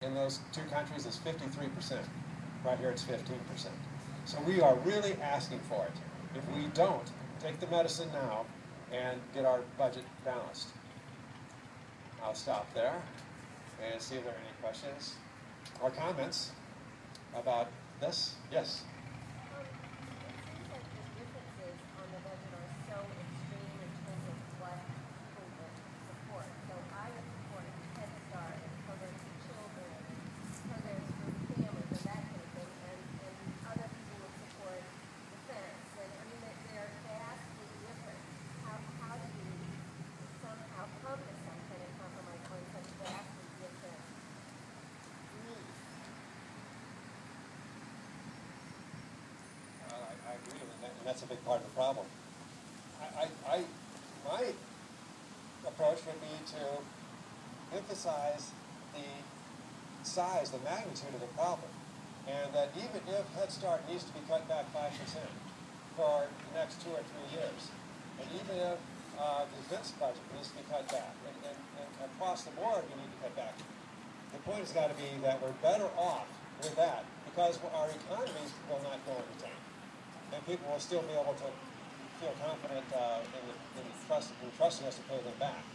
in those two countries is 53%. Right here it's 15%. So we are really asking for it. If we don't take the medicine now and get our budget balanced. I'll stop there and see if there are any questions or comments about this. Yes? I agree, and that's a big part of the problem. My approach would be to emphasize the size, the magnitude of the problem, and that even if Head Start needs to be cut back 5% for the next 2 or 3 years, and even if the defense budget needs to be cut back, and across the board we need to cut back, the point has got to be that we're better off with that because our economies will not go into tank. And people will still be able to feel confident in trusting us to pay them back.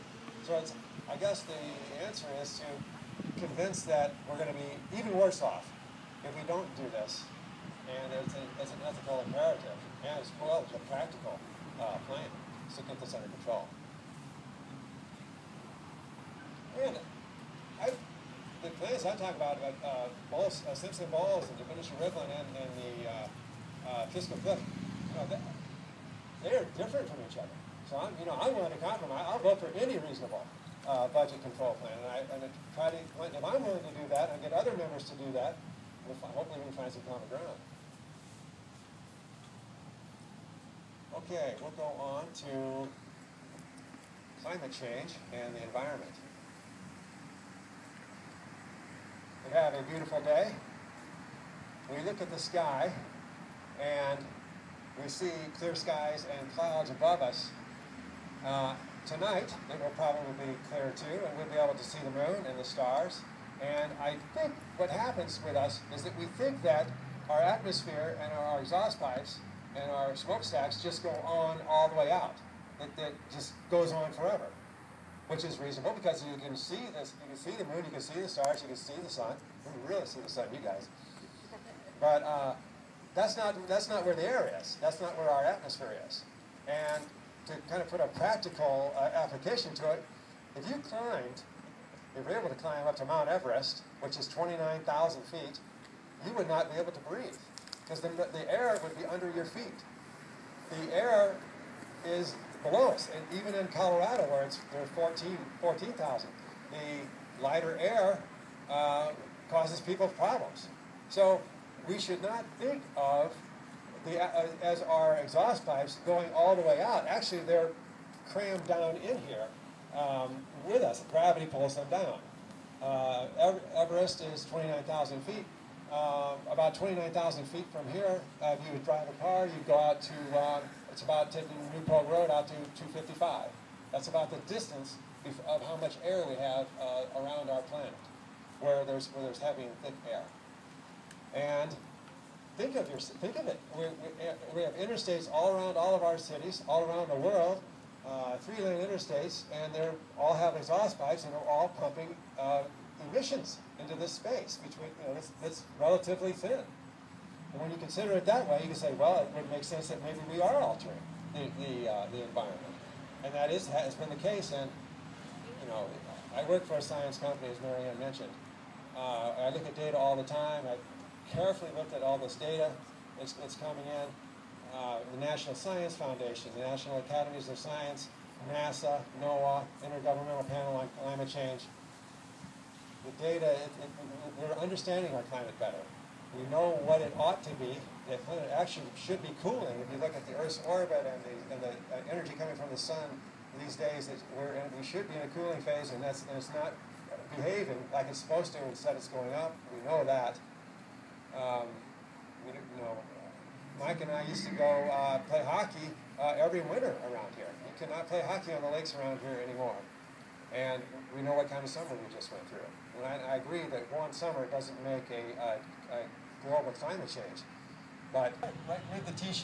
So I guess the answer is to convince that we're going to be even worse off if we don't do this. And as an ethical imperative, and as well as a practical plan to get this under control. And the plans I talk about, Simpson Bowles and diminishing Rivlin and the fiscal cliff, they're different from each other. So I'm willing to compromise. I'll vote for any reasonable budget control plan, and try to. If I'm willing to do that, and get other members to do that, hopefully we can find some common ground. Okay, we'll go on to climate change and the environment. We have a beautiful day. We look at the sky, and we see clear skies and clouds above us. Tonight, it will probably be clear too, and we'll be able to see the moon and the stars. And I think what happens with us is that we think that our atmosphere and our exhaust pipes and our smokestacks just go on all the way out. That just goes on forever, which is reasonable because you can see this, you can see the moon, you can see the stars, you can see the sun. You can really see the sun, you guys. But that's not where the air is. That's not where our atmosphere is. And to kind of put a practical application to it, if you were able to climb up to Mount Everest, which is 29,000 feet, you would not be able to breathe because the air would be under your feet. The air is below us, and even in Colorado where there's 14,000, the lighter air causes people problems. So we should not think of as our exhaust pipes going all the way out. Actually, they're crammed down in here with us. Gravity pulls them down. Everest is 29,000 feet. About 29,000 feet from here, if you would drive a car, you'd go out to, it's about taking Newport Road out to 255. That's about the distance of how much air we have around our planet, where there's heavy and thick air. And think of it. We have interstates all around all of our cities, all around the world, 3-lane interstates, and they all have exhaust pipes, and they're all pumping emissions into this space between, it's relatively thin. And when you consider it that way, you can say, well, it would make sense that maybe we are altering the environment, and that has been the case. And I work for a science company, as Marianne mentioned. I look at data all the time. I carefully looked at all this data. It's coming in. The National Science Foundation, the National Academies of Science, NASA, NOAA, Intergovernmental Panel on Climate Change. The data, we're understanding our climate better. We know what it ought to be. The planet actually should be cooling. If you look at the Earth's orbit and the energy coming from the sun these days, we should be in a cooling phase, and it's not behaving like it's supposed to. Instead, it's going up. We know that. Mike and I used to go play hockey every winter around here. You cannot play hockey on the lakes around here anymore. And we know what kind of summer we just went through. And I agree that one summer doesn't make a global climate change. But read the T-shirt.